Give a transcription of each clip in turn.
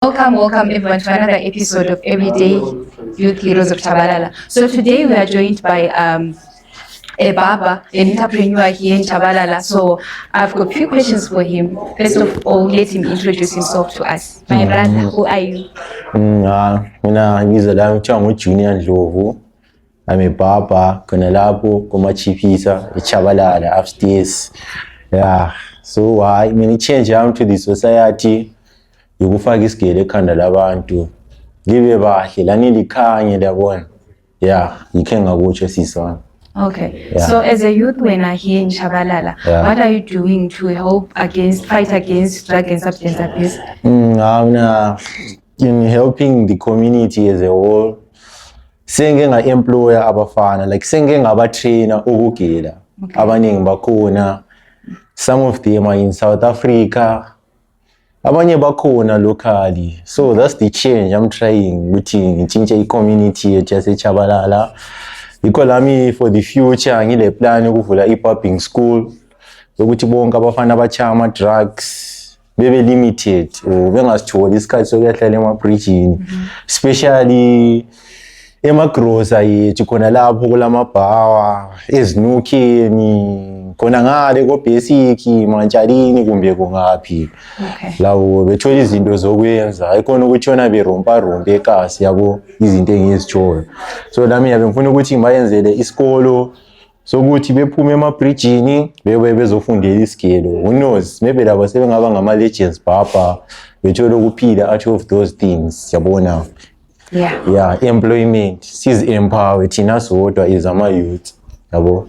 Welcome everyone to another episode of Everyday Youth Heroes of Chabalala. So today we are joined by a barber, an entrepreneur here in Chabalala. So I've got a few questions for him. First of all, let him introduce himself to us. My brother, who are you? I'm Junior Ndlovu. I'm a barber, Konalapo, Komachipisa, Chabalala, upstairs. Yeah. So I change to the society. Yokufaka isigele ekhanda labantu libe bahle lani likhanye labona yikhe ngakutsho sisona. Okay. Yeah. So as a youth winner here in Chabalala, what are you doing to fight against drug and substance abuse? I'm in helping the community as a whole. Senge nga employer abafana, like senge ngaba trainer ukugela. Abaningi bakhona. Some of them are in South Africa. Abanye bakhona locally. So that's the change I'm trying to change the community just Chabalala. Because me for the future ngile plan ukuvula i-pumping school ukuthi bonke abafana abachama drugs bebe limited or bengasitholi isikhathi sokuyahlala emabridgini, especially emagrosa yethu khona lapho kulamabhawa ezinukeni khona ngale ko basic mantshalini kumbe kungaphi lawo bethola izinto zokwenza ayikona ukutshona berompa ekasi yabo izinto engizitshoyo. So nami yabe ngifuna ukuthi ngibayenzele isikolo sokuthi bephume emabridgini bebe bezofundela isigelo. Who knows, maybe labo sebengaba ngama legends papa bethola ukuphila out of those things yabona. Employment sees empower thina sodwa is ama youth yabo.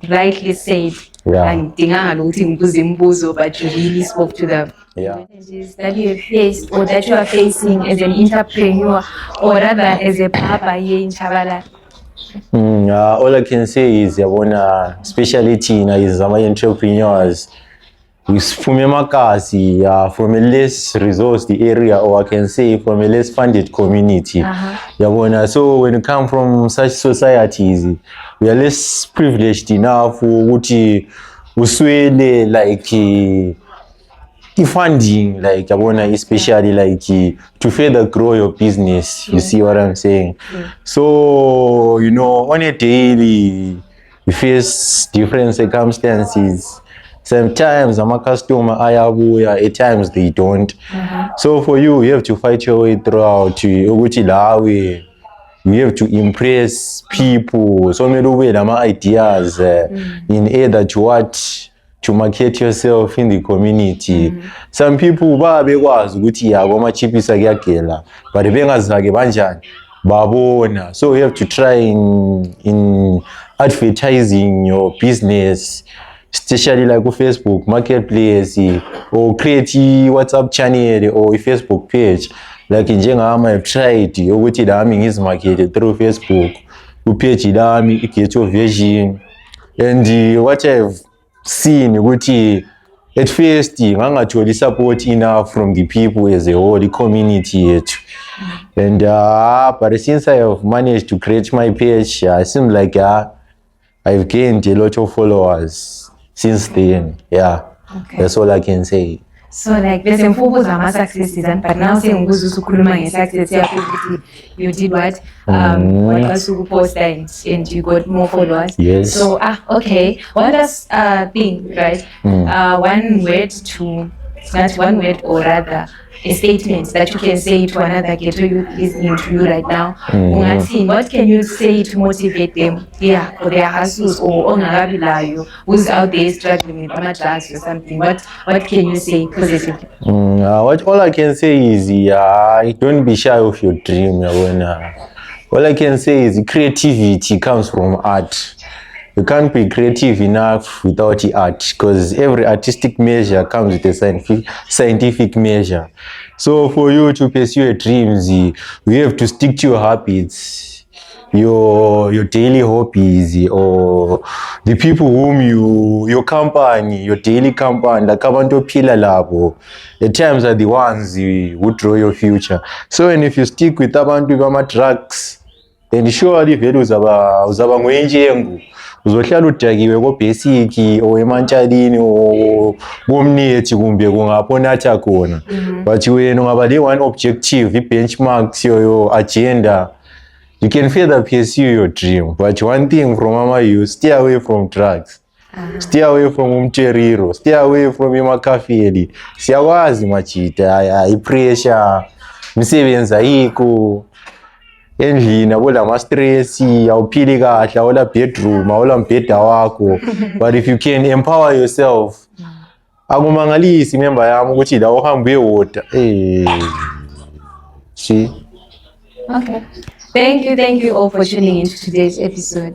Rightly said. And but you really spoke to them. That you have faced or that you are facing as an entrepreneur or rather as a barber here in Chabalala. All I can say is yabona speciality is our entrepreneurs. From a less resourced area, or I can say from a less funded community. So when you come from such societies, we are less privileged enough to uswele like the funding, like especially like to further grow your business. You see what I'm saying? So on a daily you face different circumstances. Sometimes I'm a customer, at times they don't. So for you have to fight your way throughout. You have to impress people. So many way ideas in either to market yourself in the community. Some people was but babona. So you have to try in advertising your business, especially like Facebook Marketplace or create a WhatsApp channel or a Facebook page. Like in Jengama, I've tried ukuthi lami ngizmarket through Facebook. Page lami get your vision. And what I've seen ukuthi at first ngangatholi support enough from the people as a whole, the community yethu. And but since I have managed to create my page, it seems like I've gained a lot of followers since then. That's all I can say. So like there's some successes, but now saying success, you did what was post and you got more followers. Yes. So okay, one last thing, right? One word or rather a statement that you can say to another ghetto youth listening to you right now. What can you say to motivate them for their hustles or who's out there struggling with drugs or something? What can you say positively? All I can say is don't be shy of your dream. All I can say is creativity comes from art. You can't be creative enough without the art, because every artistic measure comes with a scientific measure. So for you to pursue your dreams, you have to stick to your habits, your daily hobbies, or the people whom your company, your daily company, like abantu phila labo, at times are the ones who draw your future. So and if you stick with abantu bama drugs, then surely vele uzaba ngoyenjengu uzohlala udakiwe ko-basic or emantshalini or komnethi kumbe kungapho onatha khona. But wena ungaba le-one objective, i-benchmarks, your agenda, you can further pursue your dream. But one thing from Mama Youth, stay away from drugs. Stay away from umcheriro, stay away from imakafeli. Siyakwazi machita, i-pressure, imisebenzi ayikho. Endlini abola ma-stress, awuphili kahle, awula bedroom, awula mbheda wakho. But if you can empower yourself, akumangalisi member yami ukuthi la uhamba uyewota. See? Okay. Thank you all for tuning into today's episode.